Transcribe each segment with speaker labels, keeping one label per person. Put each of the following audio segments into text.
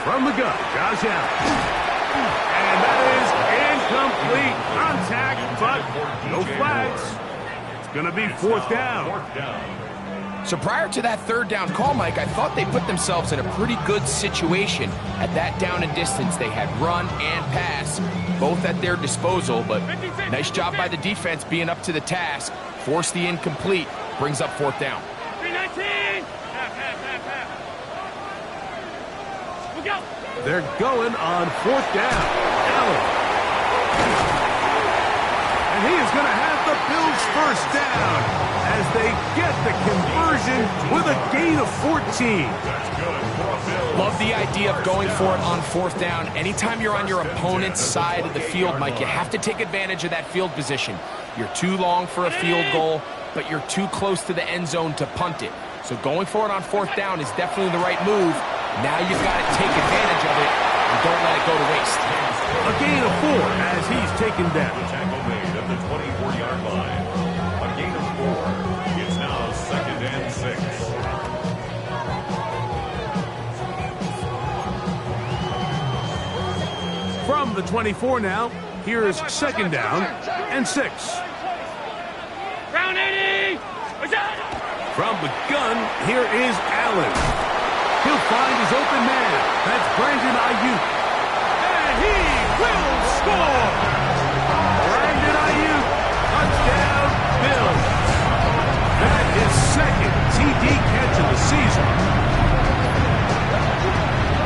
Speaker 1: From the gun, Josh Allen. And that is incomplete. Contact, but no flags. It's going to be fourth down.
Speaker 2: So prior to that third down call, Mike, I thought they put themselves in a pretty good situation at that down and distance. They had run and pass, both at their disposal, but nice job by the defense being up to the task. Force the incomplete, brings up fourth down.
Speaker 3: 319!
Speaker 1: They're going on fourth down. Allen. And he is going to have the Bills first down as they get the conversion with a gain of 14.
Speaker 2: Love the idea of going for it on fourth down. Anytime you're on your opponent's side of the field, Mike, you have to take advantage of that field position. You're too long for a field goal, but you're too close to the end zone to punt it. So going for it on fourth down is definitely the right move. Now you've got to take advantage of it and don't let it go to waste.
Speaker 1: A gain of 4 as he's taken down.
Speaker 4: Tackle made at the 24-yard line. A gain of 4. It's now 2nd and 6.
Speaker 1: From the 24 now, here is 2nd down and 6.
Speaker 3: Round 80!
Speaker 1: From the gun, here is Allen. He'll find his open man. That's Brandon Ayuk. And he will score! Brandon Ayuk, touchdown, Bills. That is 2nd TD catch of the season.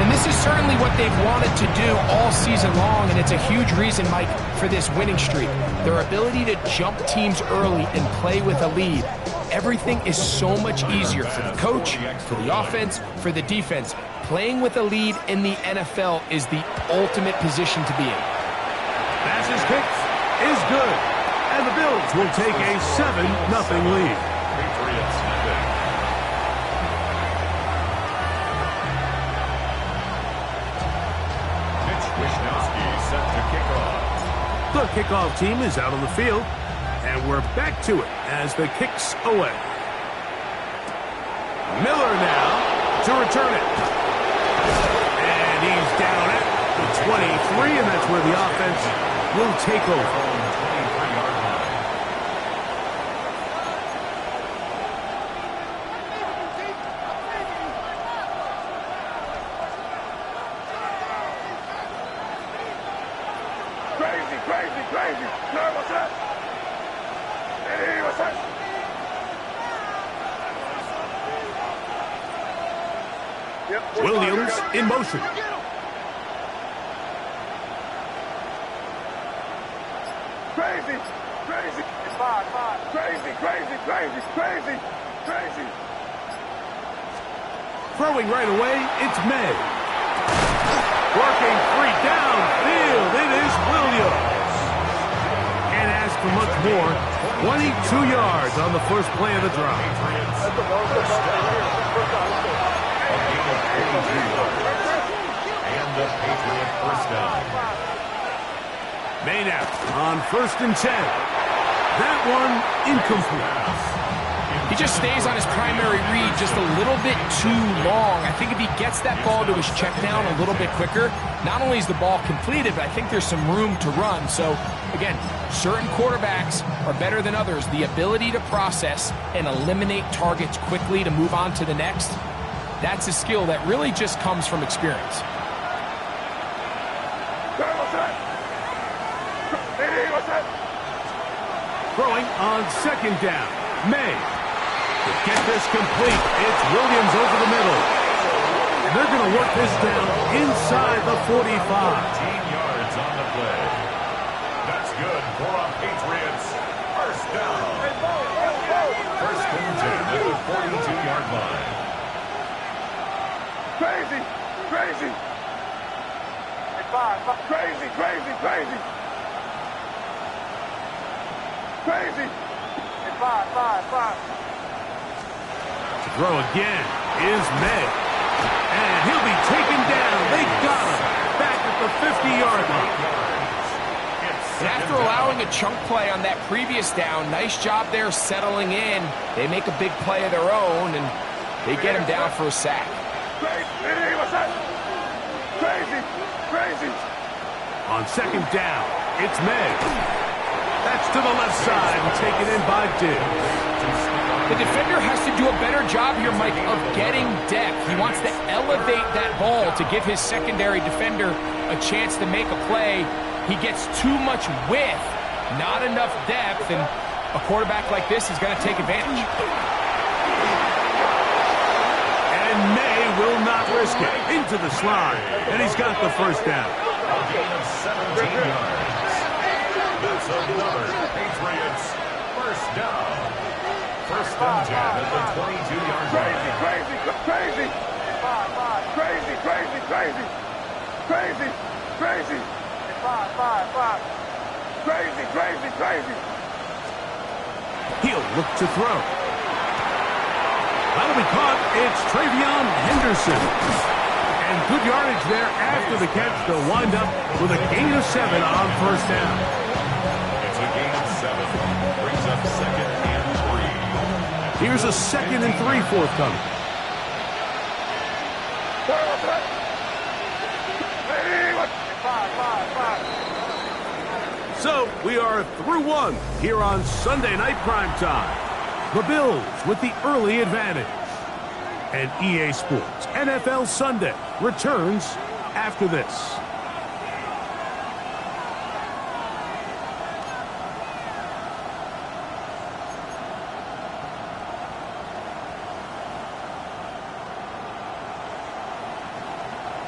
Speaker 2: And this is certainly what they've wanted to do all season long, and it's a huge reason, Mike, for this winning streak. Their ability to jump teams early and play with a lead. Everything is so much easier for the coach, for the offense, for the defense. Playing with a lead in the NFL is the ultimate position to be in.
Speaker 1: Passes kicked is good. And the Bills will take a 7-0 lead.
Speaker 4: Patriots snapping. Mitch Wishnowsky set to kick off.
Speaker 1: The kickoff team is out on the field. And we're back to it as the kick's away. Miller now to return it. And he's down at the 23, and that's where the offense will take over.
Speaker 3: Crazy. No, what's that? Hey, what's that?
Speaker 1: Williams in motion.
Speaker 3: Crazy. It's five. Crazy.
Speaker 1: Throwing right away, it's May. Working 3 downfield, it is Williams. Can't ask for much more. 22 yards on the first play of the drive.
Speaker 4: And the Patriot first down.
Speaker 1: May now on 1st and 10. That one incomplete.
Speaker 2: He just stays on his primary read just a little bit too long. I think if he gets that ball to his check down a little bit quicker, not only is the ball completed, but I think there's some room to run. So, again, certain quarterbacks are better than others. The ability to process and eliminate targets quickly to move on to the next, that's a skill that really just comes from experience.
Speaker 1: Throwing on 2nd down. May. To get this complete, it's Williams over the middle. And they're going to work this down inside the 45.
Speaker 4: 15 yards on the play. That's good for a Patriots first down. 1st and 10 at the 42-yard line.
Speaker 3: Crazy. It's five. Crazy. It's five.
Speaker 1: To throw again is May. And he'll be taken down. They got him back at the 50-yard line.
Speaker 2: And after allowing a chunk play on that previous down, nice job there settling in. They make a big play of their own, and they get him down for a sack.
Speaker 3: Crazy! Crazy!
Speaker 1: On second down, it's May. That's to the left side and taken in by Diggs.
Speaker 2: The defender has to do a better job here, Mike, of getting depth. He wants to elevate that ball to give his secondary defender a chance to make a play. He gets too much width, not enough depth, and a quarterback like this is going to take advantage.
Speaker 1: And May will not risk it. Into the slide, and he's got the first down.
Speaker 4: A gain of 17 yards. That's another Patriots first down. First and 10 at the 22-yard line.
Speaker 3: Crazy! Crazy! Crazy! Crazy! Crazy! Crazy! Crazy! Crazy! Crazy! Crazy!
Speaker 1: He'll look to throw. That'll be caught. It's Travion Henderson. And good yardage there after the catch. They'll wind up with a gain of 7 on first down.
Speaker 4: It's a gain of 7. Brings up second and 3.
Speaker 1: Here's a 2nd and 3 forthcoming. So we are through one here on Sunday Night Primetime. The Bills with the early advantage. And EA Sports NFL Sunday returns after this.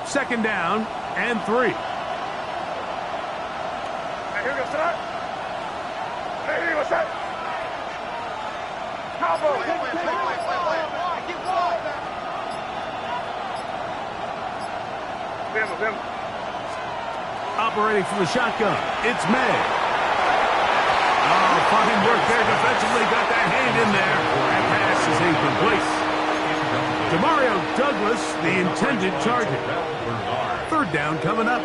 Speaker 1: Second down and 3.
Speaker 3: Here goes that. Hey, what's that? Combo. Him.
Speaker 1: Operating from the shotgun, it's May. Oh, fine work there defensively. Got that hand in there. That pass is incomplete. Demario Douglas, the intended target. Third down coming up.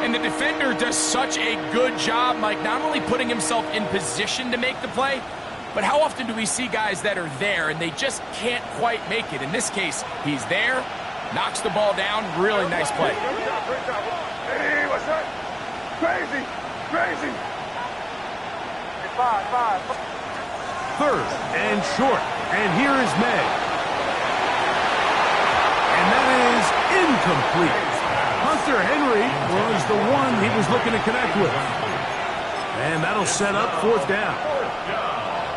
Speaker 2: And the defender does such a good job, Mike, not only putting himself in position to make the play, but how often do we see guys that are there and they just can't quite make it? In this case, he's there, knocks the ball down, really nice play.
Speaker 3: Hey, what's that? Crazy! Crazy! Five.
Speaker 1: Third and short. And here is May. And that is incomplete. Hunter Henry was the one he was looking to connect with. And that'll set up fourth down.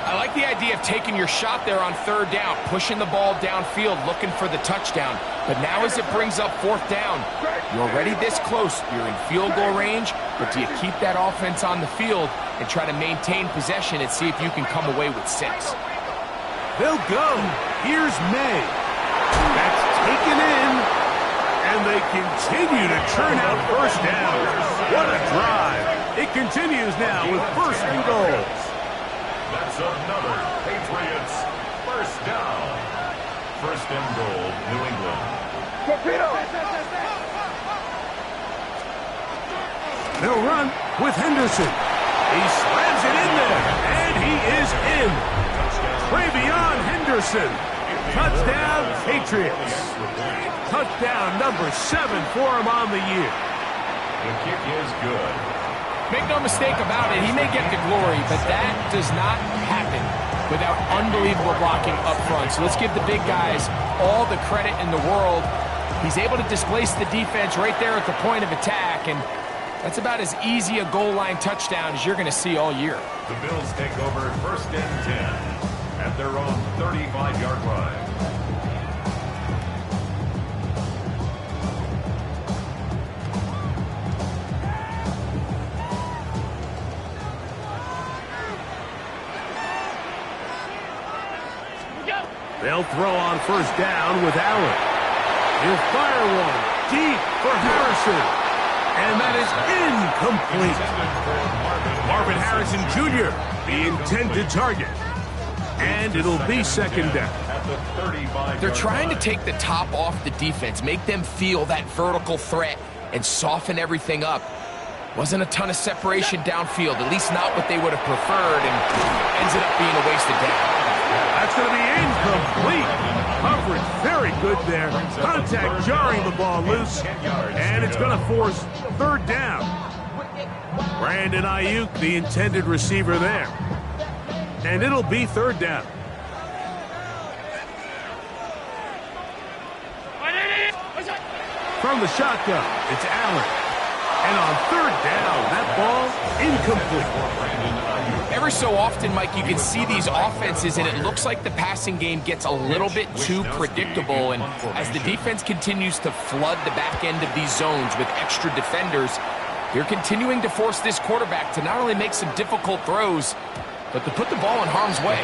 Speaker 2: I like the idea of taking your shot there on third down, pushing the ball downfield, looking for the touchdown. But now as it brings up fourth down, you're already this close. You're in field goal range, but do you keep that offense on the field and try to maintain possession and see if you can come away with 6?
Speaker 1: They'll go. Here's May. That's taken in. And they continue to churn out first down. What a drive. It continues now with first and goal.
Speaker 4: That's another Patriots first down. First and goal, New England.
Speaker 3: Torpedo!
Speaker 1: They'll run with Henderson. He slams it in there, and he is in. Travion Henderson. Touchdown, Patriots. Touchdown number 7 for him on the year.
Speaker 4: The kick is good.
Speaker 2: Make no mistake about it, he may get the glory, but that does not happen without unbelievable blocking up front. So let's give the big guys all the credit in the world. He's able to displace the defense right there at the point of attack, and that's about as easy a goal line touchdown as you're going to see all year.
Speaker 4: The Bills take over first and 10 at their own 35-yard line.
Speaker 1: They'll throw on first down with Allen. He'll fire one deep for Harrison. And that is incomplete. Marvin Harrison Jr., the intended target. And it'll be second down.
Speaker 2: They're trying to take the top off the defense, make them feel that vertical threat, and soften everything up. Wasn't a ton of separation downfield, at least not what they would have preferred, and ended up being a wasted down.
Speaker 1: That's going to be incomplete. Coverage very good there. Contact jarring the ball loose, and it's going to force third down. Brandon Ayuk, the intended receiver there. And it'll be third down. From the shotgun, it's Allen. And on third down, that ball incomplete.
Speaker 2: Every so often, Mike, you can see these offenses, and it looks like the passing game gets a little bit too predictable. And as the defense continues to flood the back end of these zones with extra defenders, they're continuing to force this quarterback to not only make some difficult throws, but to put the ball in harm's way.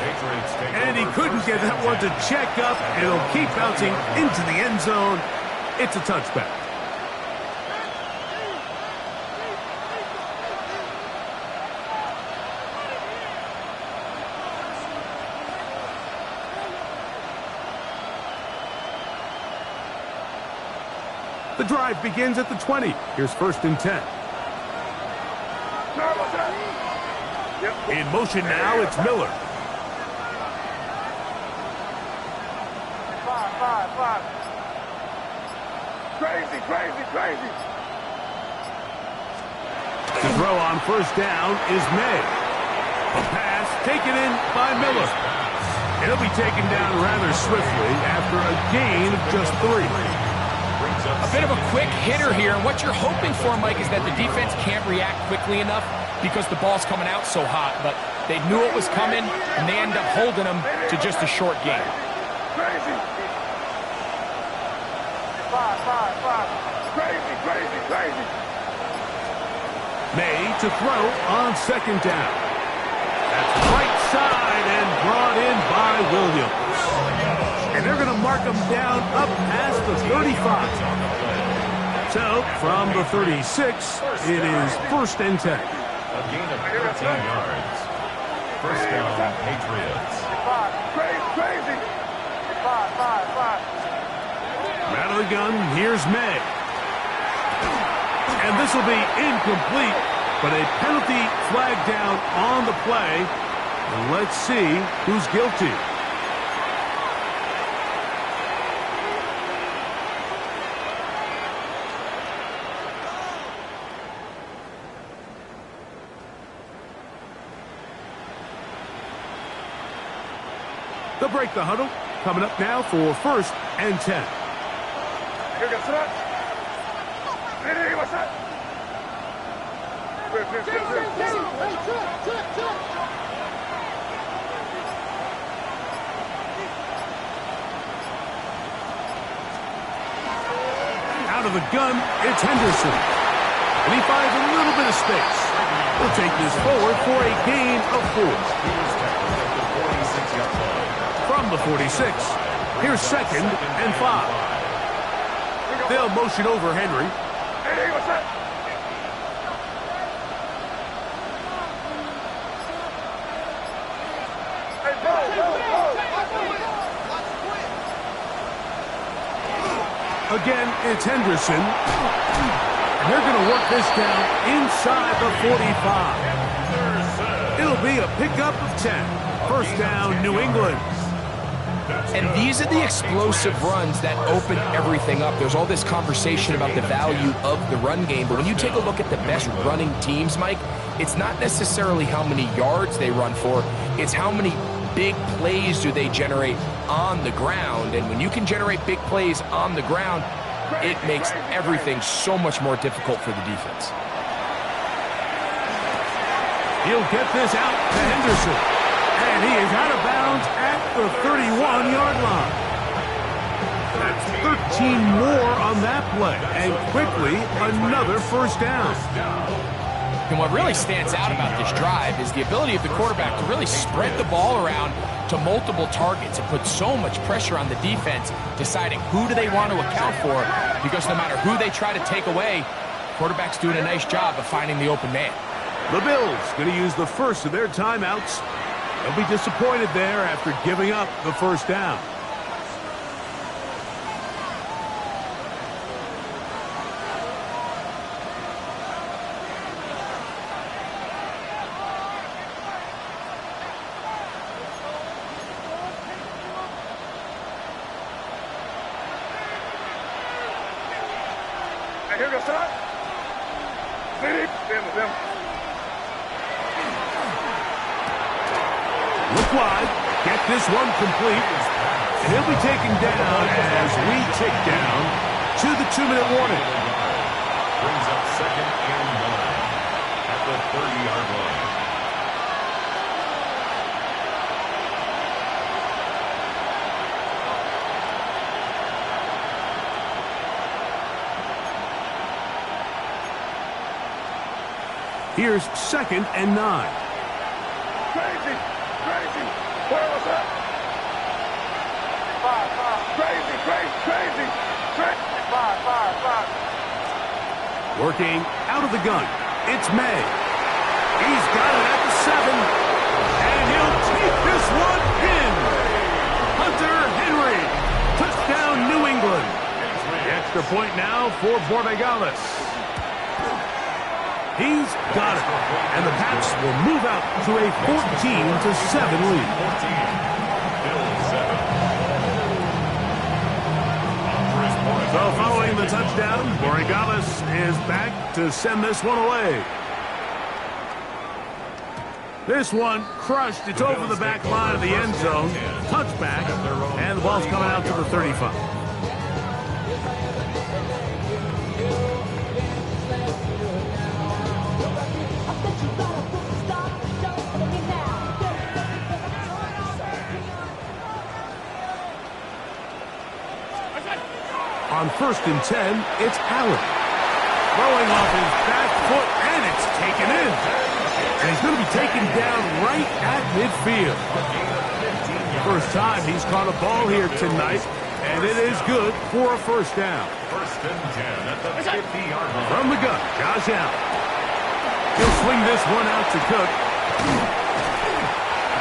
Speaker 1: And he couldn't get that one to check up, and it'll keep bouncing into the end zone. It's a touchback. The drive begins at the 20. Here's 1st and 10. In motion now, it's Miller.
Speaker 3: 5. Crazy.
Speaker 1: The throw on 1st down is May. A pass taken in by Miller. He'll be taken down rather swiftly after a gain of just 3.
Speaker 2: A bit of a quick hitter here, and what you're hoping for, Mike, is that the defense can't react quickly enough because the ball's coming out so hot, but they knew it was coming, and they end up holding them to just a short gain.
Speaker 3: Crazy. 5. Crazy.
Speaker 1: May to throw on 2nd down. That's right side and brought in by Williams. And they're going to mark him down up past the 35. So, from the 36, it is 1st and 10.
Speaker 4: A gain of 13 yards. 1st down, Patriots.
Speaker 3: 5. Crazy. 5.
Speaker 1: Out of the gun, here's May. And this will be incomplete, but a penalty flag down on the play. And let's see who's guilty. They'll break the huddle. Coming up now for 1st and 10.
Speaker 3: Here gets it. Hey, what's that?
Speaker 1: Out of the gun, it's Henderson. And he finds a little bit of space. He'll take this forward for a gain of 4. From the 46, here's 2nd and 5. They'll motion over Henry.
Speaker 3: Hey, what's that? Hey, go.
Speaker 1: Again, it's Henderson. And they're going to work this down inside the 45. It'll be a pickup of 10. 1st down, New England.
Speaker 2: And these are the explosive runs that open everything up. There's all this conversation about the value of the run game, but when you take a look at the best running teams, Mike, it's not necessarily how many yards they run for, it's how many big plays do they generate on the ground. And when you can generate big plays on the ground, it makes everything so much more difficult for the defense.
Speaker 1: He'll get this out to Henderson. And he is out of bounds at the 31-yard line. That's 13 more on that play. And quickly, another 1st down.
Speaker 2: And what really stands out about this drive is the ability of the quarterback to really spread the ball around to multiple targets and put so much pressure on the defense, deciding who do they want to account for, because no matter who they try to take away, quarterback's doing a nice job of finding the open man.
Speaker 1: The Bills going to use the first of their timeouts. They'll be disappointed there after giving up the 1st down.
Speaker 3: hear you, sir. Lead him.
Speaker 1: Look wide. Get this one complete. And he'll be taken down as we tick down to the 2-minute warning.
Speaker 4: Brings up 2nd and 9 at the 30-yard line.
Speaker 1: Here's 2nd and 9.
Speaker 3: Crazy. Where was that? Crazy. Five.
Speaker 1: Working out of the gun. It's May. He's got it at the 7. And he'll take this one in. Hunter Henry. Touchdown, New England. The extra point now for Borregales. He's got it. And the Pats will move out to a 14-7 lead.
Speaker 4: 14. Bills 7.
Speaker 1: So following the touchdown, Borregales is back to send this one away. This one crushed. It's over the back line of the end zone. Touchback. And the ball's coming out to the 35. On 1st and 10, it's Allen. Throwing off his back foot, and it's taken in. And he's going to be taken down right at midfield. First time he's caught a ball here tonight, and it is good for a first down.
Speaker 4: 1st and 10 at the 50-yard line.
Speaker 1: From the gun, Josh Allen. He'll swing this one out to Cook.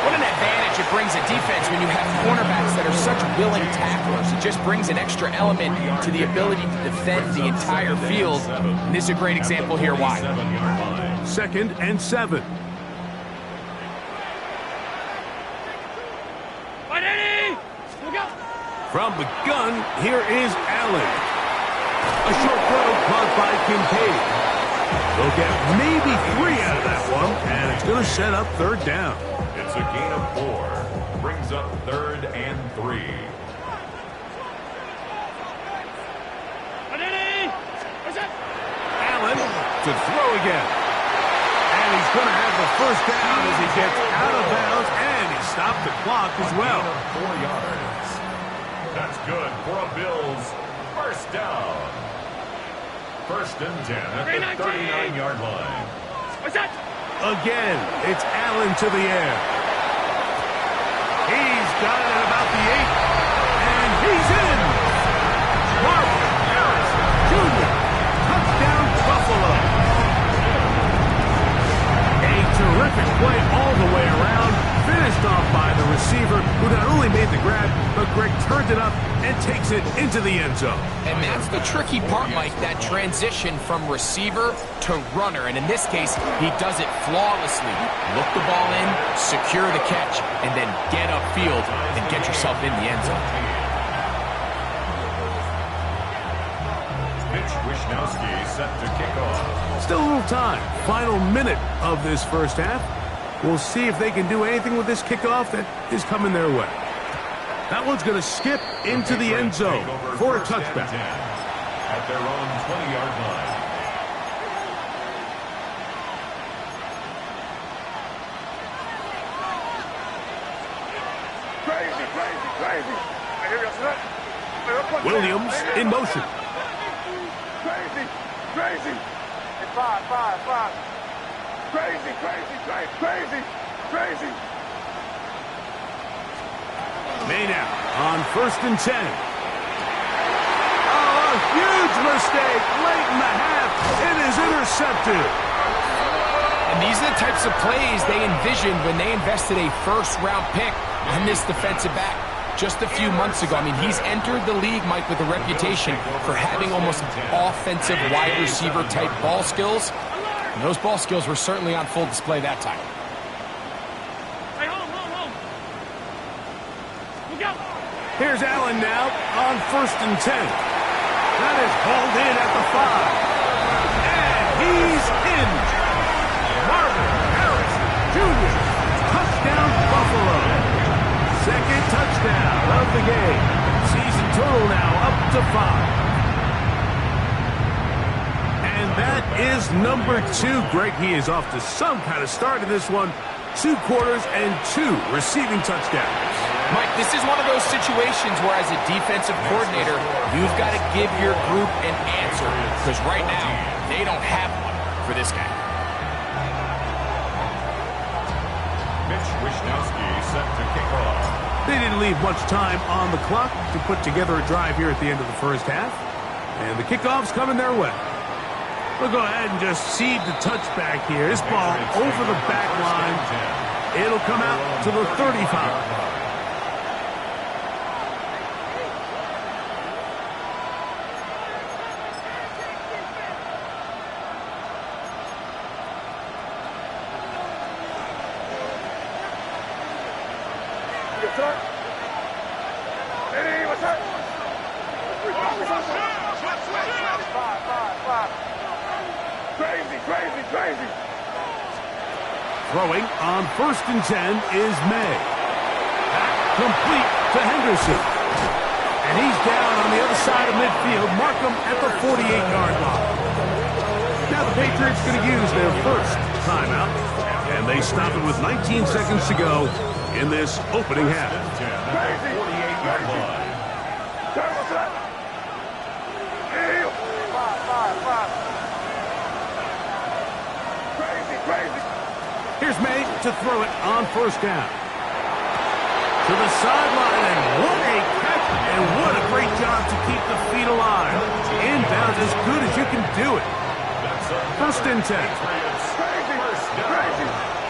Speaker 2: What an advantage it brings a defense when you have cornerbacks that are such willing tacklers. It just brings an extra element to the ability to defend the entire field. And this is a great example here why.
Speaker 1: 2nd and 7. From the gun, here is Allen. A short throw caught by Kincaid. They'll get maybe 3 out of that one, and it's going to set up 3rd down.
Speaker 4: It's a gain of 4. Brings up 3rd and 3.
Speaker 1: Allen to throw again. And he's going to have the first down as he gets out of bounds, and he stopped the clock as well.
Speaker 4: 4 yards. That's good for a Bills first down. 1st and 10 at the 39-yard line.
Speaker 1: Again, it's Allen to the air. He's got it at about the 8, and he's in. Marvin Harrison Jr. Touchdown, Buffalo. A terrific play all the way around, finished off by the receiver, who not only made the grab, but Greg turned it up and takes it into the end zone.
Speaker 2: And that's the tricky part, Mike, that transition from receiver to runner. And in this case, he does it flawlessly. Look the ball in, secure the catch, and then get upfield and get yourself in the end zone.
Speaker 4: Mitch Wishnowsky set to kick off.
Speaker 1: Still a little time. Final minute of this first half. We'll see if they can do anything with this kickoff that is coming their way. That one's going to skip into the end zone for a touchback.
Speaker 4: At their own 20-yard line.
Speaker 3: Crazy. I hear you, sir.
Speaker 1: Williams in motion.
Speaker 3: Crazy. It's 5. Crazy.
Speaker 1: Maynard on 1st and 10. Oh, a huge mistake late in the half. It is intercepted.
Speaker 2: And these are the types of plays they envisioned when they invested a first-round pick on this defensive back just a few months ago. I mean, he's entered the league, Mike, with a reputation for having almost offensive wide receiver-type ball skills. And those ball skills were certainly on full display that time.
Speaker 1: Here's Allen now on 1st and 10. That is hauled in at the 5. he's in. Marvin Harrison Jr. Touchdown, Buffalo. Second touchdown of the game. Season total now up to 5. And that is number 2. Greg, he is off to some kind of start in this one. 2 quarters and 2 receiving touchdowns.
Speaker 2: Mike, this is one of those situations where as a defensive coordinator, you've got to give your group an answer. Because right now, they don't have one for this guy.
Speaker 4: Mitch Wishnowsky set to kick off.
Speaker 1: They didn't leave much time on the clock to put together a drive here at the end of the first half. And the kickoff's coming their way. We'll go ahead and just seed the touchback here. This ball over the back line. It'll come out to the 35.
Speaker 3: Crazy.
Speaker 1: Throwing on 1st and 10 is May. Complete to Henderson. And he's down on the other side of midfield. Mark him at the 48-yard line. Now the Patriots going to use their first timeout. And they stop it with 19 seconds to go in this opening half.
Speaker 4: 48-yard line.
Speaker 1: Here's May to throw it on 1st down. To the sideline, and what a catch, and what a great job to keep the feet alive. Inbound as good as you can do it. 1st and 10.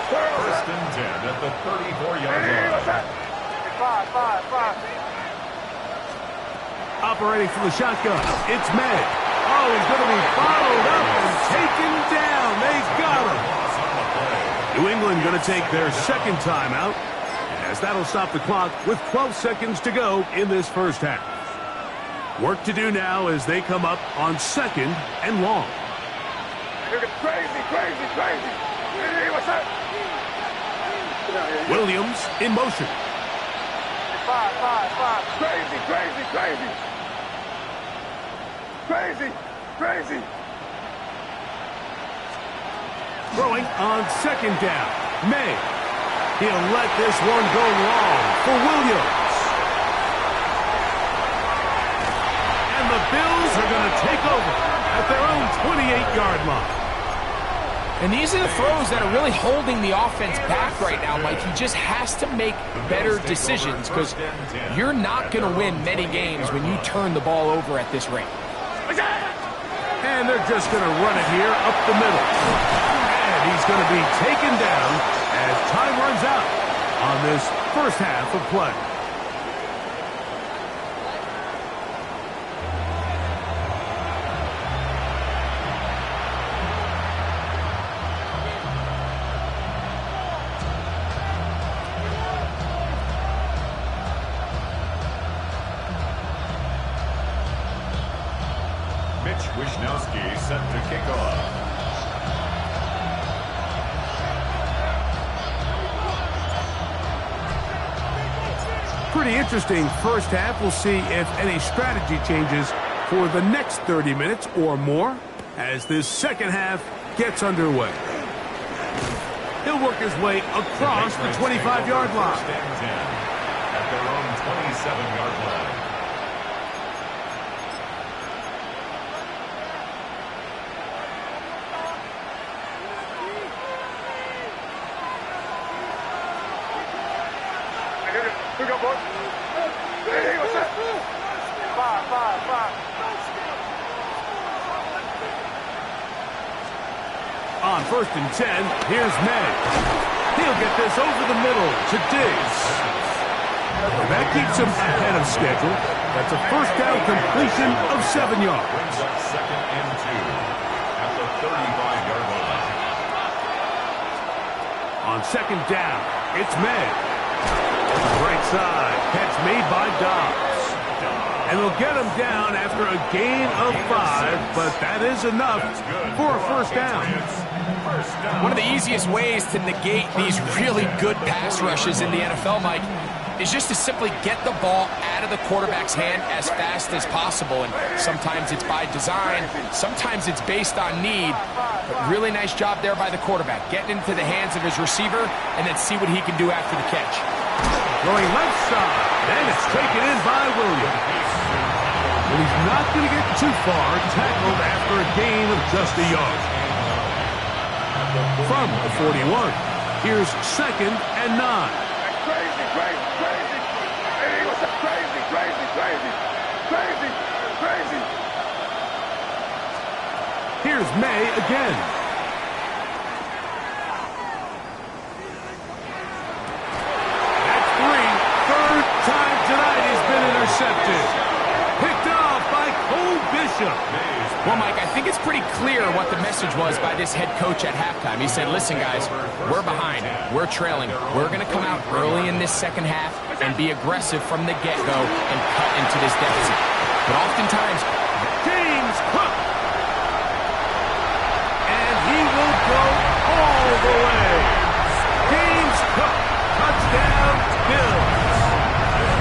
Speaker 4: First and 10 at the 34-yard line.
Speaker 1: Operating from the shotgun, it's May. Oh, he's going to be followed up and taken down. They got him. New England going to take their second timeout, as that'll stop the clock with 12 seconds to go in this first half. Work to do now as they come up on 2nd and long.
Speaker 3: Crazy. What's that?
Speaker 1: Williams in motion.
Speaker 3: 5. Crazy.
Speaker 1: Throwing on 2nd down. May. He'll let this one go long for Williams. And the Bills are going to take over at their own 28-yard line.
Speaker 2: And these are the throws that are really holding the offense back right now, Mike. He just has to make better decisions because you're not going to win many games when you turn the ball over at this rate.
Speaker 1: And they're just going to run it here up the middle. And he's going to be taken down as time runs out on this first half of play.
Speaker 4: Mitch Wishnowsky set to kick off.
Speaker 1: Pretty interesting first half. We'll see if any strategy changes for the next 30 minutes or more as this second half gets underway. He'll work his way across the 25-yard line.
Speaker 4: At their own 27-yard line.
Speaker 3: We go, boys. Hey, what's that? 5.
Speaker 1: On 1st and 10, here's May. He'll get this over the middle to Diggs. And that keeps him ahead of schedule. That's a first down completion of 7 yards.
Speaker 4: Brings up 2nd and 2 at the 35-yard line.
Speaker 1: On 2nd down, it's May. Right side, catch made by Dobbs. And they'll get him down after a gain of 5, but that is enough for a first down.
Speaker 2: One of the easiest ways to negate these really good pass rushes in the NFL, Mike, is just to simply get the ball out of the quarterback's hand as fast as possible. And sometimes it's by design, sometimes it's based on need. But really nice job there by the quarterback, getting into the hands of his receiver and then see what he can do after the catch.
Speaker 1: Going left side, and it's taken in by Williams. And he's not going to get too far, tackled after a gain of just a yard. From the 41, here's 2nd and 9.
Speaker 3: Crazy, crazy, crazy. Hey, what's up? Crazy, crazy, crazy, crazy, crazy.
Speaker 1: Here's May again. That's 3. Third time tonight he's been intercepted. Picked off by Cole Bishop.
Speaker 2: Well, Mike, I think it's pretty clear what the message was by this head coach at halftime. He said, listen, guys, we're behind. We're trailing. We're going to come out early in this second half and be aggressive from the get-go and cut into this deficit. But oftentimes,
Speaker 1: James Cook. And he will go all the way. James Cook, touchdown, Bills.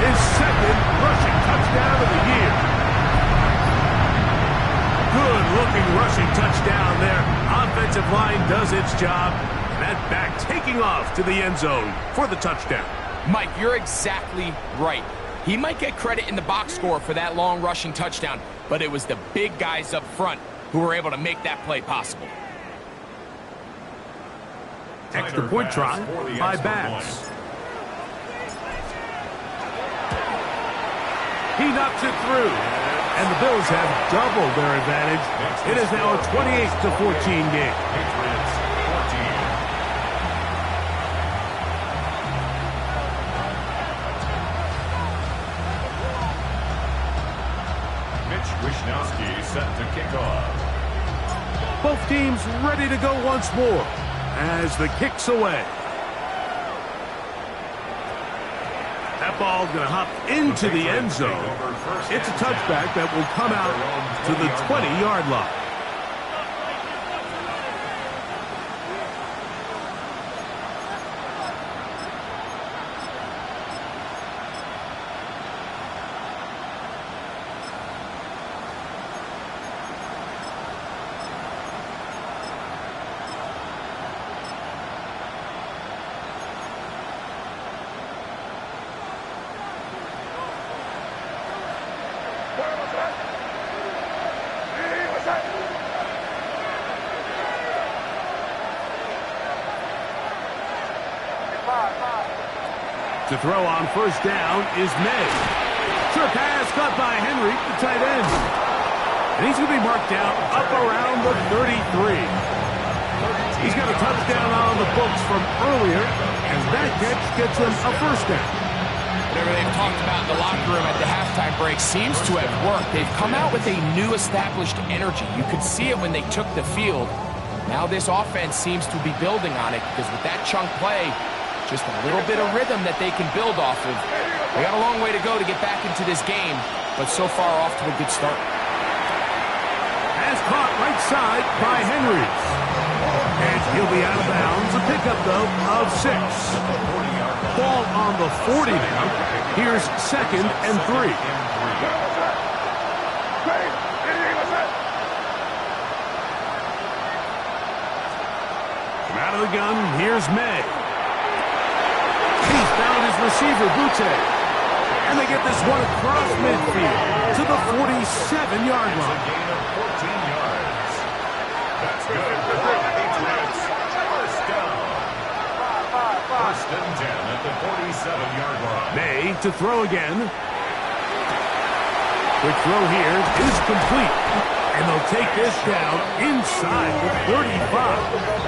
Speaker 1: His 2nd rushing touchdown of the year. Good-looking rushing touchdown there. Offensive line does its job. And that back taking off to the end zone for the touchdown.
Speaker 2: Mike, you're exactly right. He might get credit in the box score for that long rushing touchdown, but it was the big guys up front who were able to make that play possible.
Speaker 1: Extra point try by Bass. He knocks it through. And the Bills have doubled their advantage. It is now a 28-14 game.
Speaker 4: Patriots 14. Mitch Wishnowsky set to kick off.
Speaker 1: Both teams ready to go once more as the kick's away. That ball going to hop into the end zone. It's a touchback that will come out to the 20-yard line. To throw on first down is May. Sure pass caught by Henry, the tight end. And he's going to be marked down up around the 33. He's got a touchdown on the books from earlier, and that catch gets him a first down.
Speaker 2: Whatever they've talked about in the locker room at the halftime break seems to have worked. They've come out with a new established energy. You could see it when they took the field. Now this offense seems to be building on it because with that chunk play, just a little bit of rhythm that they can build off of. They got a long way to go to get back into this game, but so far off to a good start.
Speaker 1: Pass caught right side by Henry. And he'll be out of bounds. A pickup, though, of 6. Ball on the 40 now. Here's 2nd and 3. From out of the gun, here's May. He's found his receiver, Butte. And they get this one across midfield to the 47-yard line.
Speaker 4: A gain of 14 yards. That's good for the Patriots. First down. 1st and 10 at the 47-yard line.
Speaker 1: May to throw again. Quick throw here is complete. And they'll take this down inside the 35.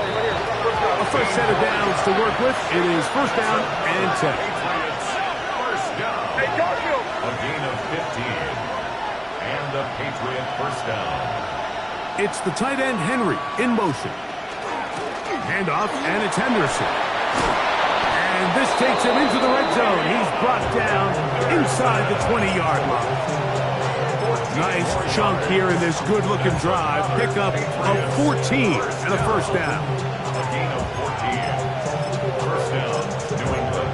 Speaker 1: A first set of downs to work with. It is first down and 10.
Speaker 4: Patriots, first down.
Speaker 3: Hey, Garfield.
Speaker 4: A gain of 15. And a Patriot first down.
Speaker 1: It's the tight end Henry in motion. Handoff, and it's Henderson. And this takes him into the red zone. He's brought down inside the 20-yard line. Nice chunk here in this good-looking drive. Pickup of 14 and a first down.
Speaker 4: A gain of 14. First down, New England.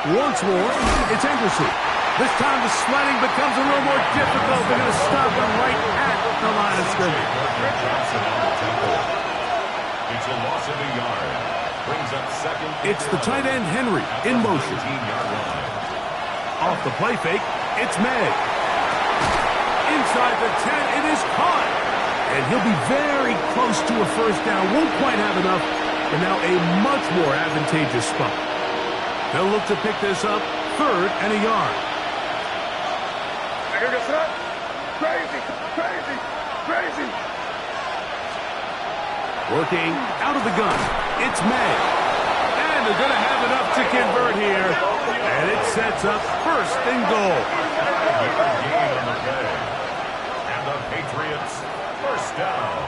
Speaker 1: Once more, it's Anderson. This time the sledding becomes a little more difficult. They're going to stop him right at the line of scrimmage.
Speaker 4: Johnson on the temple. It's a loss of a yard. Brings up second.
Speaker 1: It's the tight end Henry in motion.
Speaker 4: 19-yard line.
Speaker 1: Off the play fake, it's May. Inside the 10, it is caught. And he'll be very close to a first down. Won't quite have enough, but now a much more advantageous spot. They'll look to pick this up, 3rd and a yard.
Speaker 3: Crazy, crazy, crazy.
Speaker 1: Working out of the gun, it's May. And they're going to have enough to convert here. And it sets up 1st and goal.
Speaker 4: Gain on the play. And the Patriots, first down.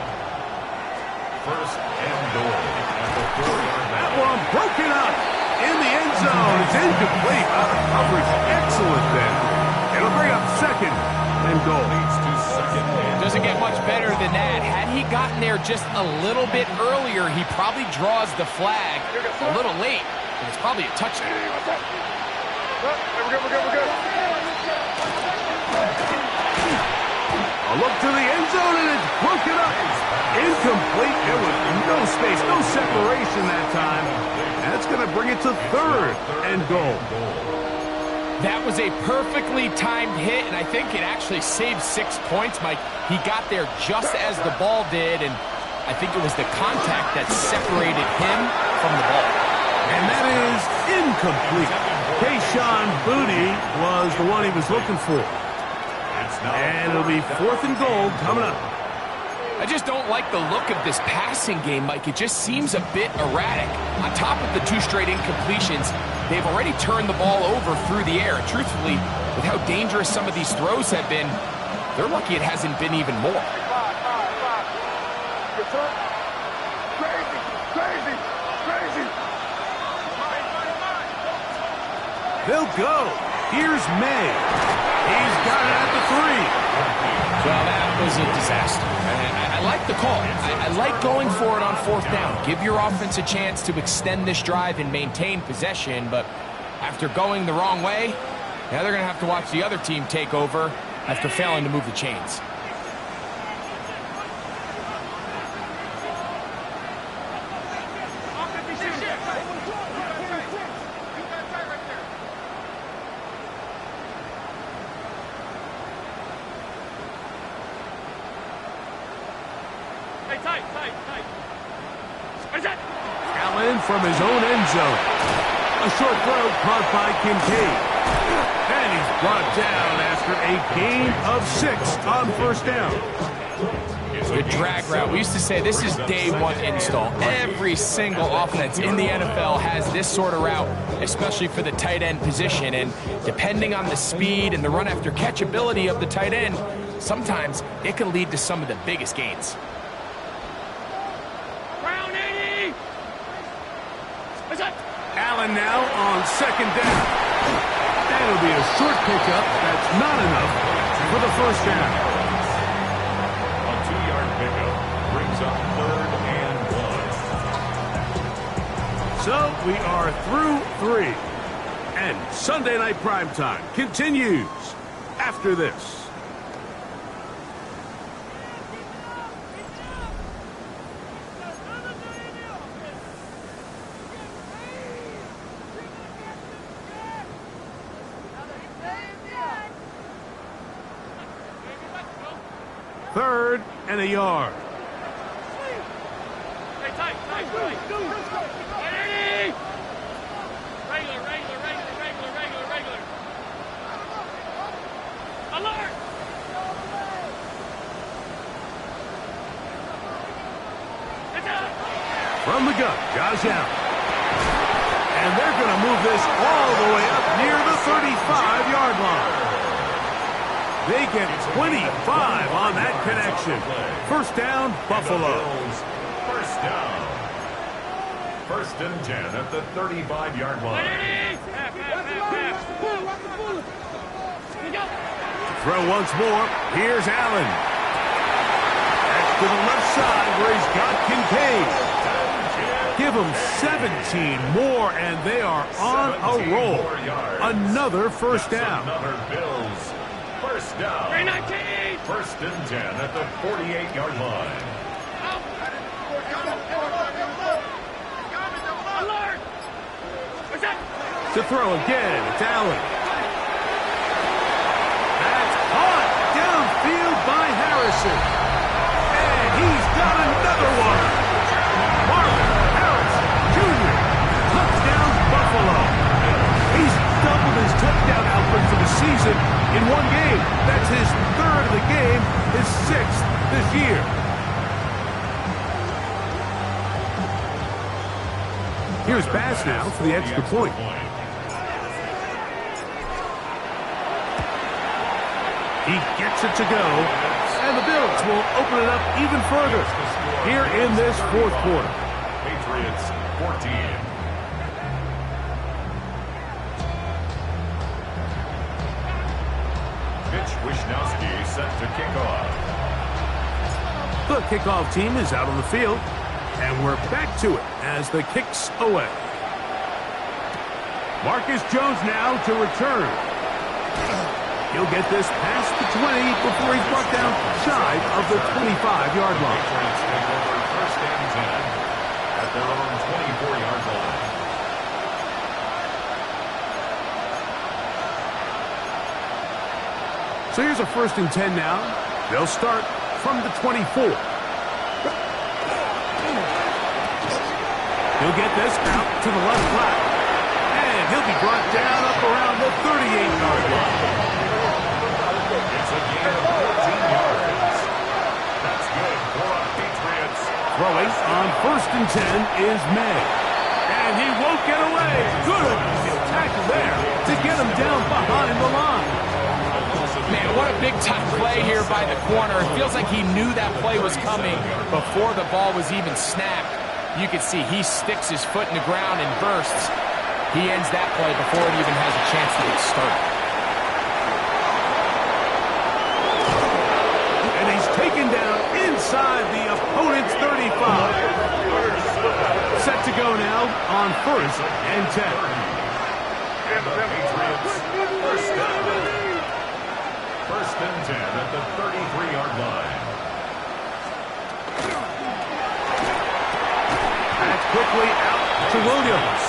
Speaker 4: 1st and goal. At the 4-yard
Speaker 1: That
Speaker 4: line.
Speaker 1: one broken up in the end zone. It's incomplete. Coverage excellent then. It'll bring up 2nd and goal.
Speaker 4: Leads to 2nd and
Speaker 2: Doesn't get much better than that. Had he gotten there just a little bit earlier, he probably draws the flag a little late. And it's probably a touchdown.
Speaker 3: We're good.
Speaker 1: A look to the end zone, and it's broken up. Incomplete. There was no space, no separation that time. That's going to bring it to 3rd and goal.
Speaker 2: That was a perfectly timed hit, and I think it actually saved 6 points, Mike. He got there just as the ball did, and I think it was the contact that separated him from the ball.
Speaker 1: And that is incomplete. Kayshon Boutte was the one he was looking for. And it'll be 4th and goal coming up.
Speaker 2: I just don't like the look of this passing game, Mike. It just seems a bit erratic. On top of the 2 straight incompletions, they've already turned the ball over through the air. Truthfully, with how dangerous some of these throws have been, they're lucky it hasn't been even more.
Speaker 3: Crazy.
Speaker 1: They'll go. Here's May. He's got it at the 3.
Speaker 2: Well, that was a disaster. I like the call. I like going for it on 4th down. Give your offense a chance to extend this drive and maintain possession, but after going the wrong way, now they're going to have to watch the other team take over after failing to move the chains.
Speaker 1: Allen from his own end zone. A short throw caught by Kincaid. And he's brought down after a gain of 6 on 1st down.
Speaker 2: Good drag route. We used to say this is day 1 install. Every single offense in the NFL has this sort of route, especially for the tight end position. And depending on the speed and the run after catch ability of the tight end, sometimes it can lead to some of the biggest gains.
Speaker 1: Allen now on 2nd down. That'll be a short pickup. That's not enough for the 1st down.
Speaker 4: A 2-yard pickup brings up 3rd and 1.
Speaker 1: So we are through 3. And Sunday Night Primetime continues after this. Third and a yard.
Speaker 3: Alert!
Speaker 1: From the gun, Josh Allen. And they're going to move this all the way up near the 35-yard line. They get 25 on that connection. 1st down, Buffalo.
Speaker 4: First down. First and 10 at the 35-yard line.
Speaker 1: Throw once more. Here's Allen. Back to the left side where he's got Kincaid. Give them 17 more, and they are on a roll. Another first down.
Speaker 4: Another Bills first down.
Speaker 3: 319.
Speaker 4: First and 10 at the 48-yard line.
Speaker 3: Alert. What's that?
Speaker 1: To throw again, it's Allen. That's caught downfield by Harrison. And he's got another one. Marvin Harrison Jr. Touchdown Buffalo. He's doubled his touchdown output for the season in one game. That's his third of the game, his sixth this year. Here's Bass now for the extra point. He gets it to go, and the Bills will open it up even further here in this fourth quarter.
Speaker 4: Patriots 14. Mitch Wishnowsky set to kick off.
Speaker 1: The kickoff team is out on the field, and we're back to it as the kick's away. Marcus Jones now to return. He'll get this past the 20 before he's brought down shy of the 25-yard line.
Speaker 4: Patriots take over first and 10 at their own 24-yard line.
Speaker 1: So here's a first and 10 now. They'll start from the 24. He'll get this out to the left flat. And he'll be brought down up around the 38-yard line.
Speaker 4: It's a gain of 14 yards. That's good for the Patriots.
Speaker 1: Throwing on first and 10 is May. And he won't get away. Good tackle there to get him down behind the line.
Speaker 2: Man, what a big-time play here by the corner. It feels like he knew that play was coming before the ball was even snapped. You can see he sticks his foot in the ground and bursts. He ends that play before it even has a chance to get started.
Speaker 1: And he's taken down inside the opponent's 35. Set to go now on first and 10.
Speaker 4: And the Patriots first down. First and 10 at the 33-yard line.
Speaker 1: That's quickly out to Williams.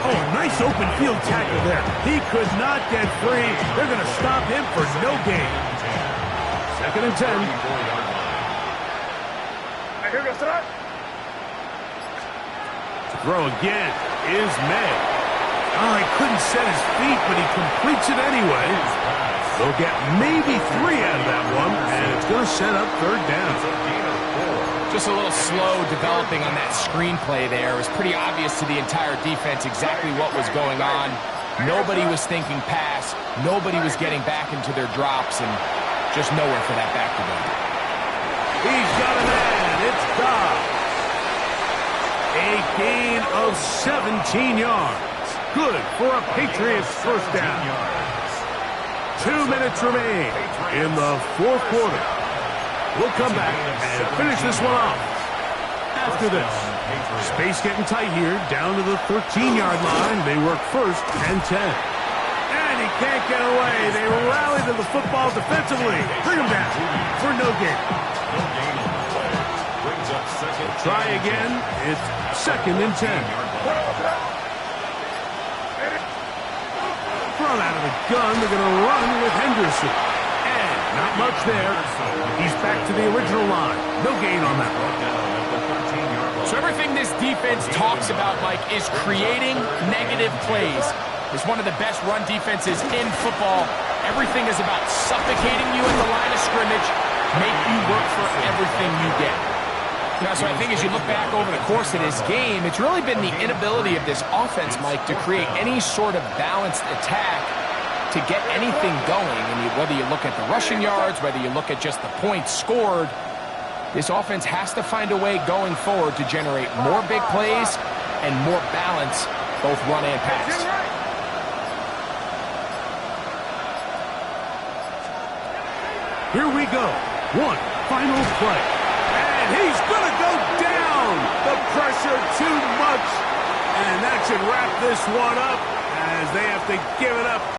Speaker 1: Oh, nice open field tackle there. He could not get free. They're going to stop him for no gain. Second and 10. To throw again is May. Oh, he couldn't set his feet, but he completes it anyway. They'll get maybe 3 out of that one, and it's going to set up third down.
Speaker 2: Just a little slow developing on that screenplay there. It was pretty obvious to the entire defense exactly what was going on. Nobody was thinking pass. Nobody was getting back into their drops, and just nowhere for that back to go.
Speaker 1: He's got a man. It's Dobbs. A gain of 17 yards. Good for a Patriots first down. 2 minutes remain in the fourth quarter. We'll come back and finish this one off after this. Space getting tight here, down to the 13-yard line. They work first and 10. And he can't get away. They rally to the football defensively. Bring him down for no gain. Try again. It's second and 10. Thrown out of the gun. They're going to run with Henderson. And not much there. He's back to the original line. No gain on that one.
Speaker 2: So everything this defense talks about, Mike, is creating negative plays. It's one of the best run defenses in football. Everything is about suffocating you at the line of scrimmage, make you work for everything you get. So I think as you look back over the course of this game, it's really been the inability of this offense, Mike, to create any sort of balanced attack to get anything going. And whether you look at the rushing yards, whether you look at just the points scored, This offense has to find a way going forward to generate more big plays and more balance, both run and pass.
Speaker 1: Here we go. One final play. And he's going to go down. The pressure too much. And that should wrap this one up as they have to give it up.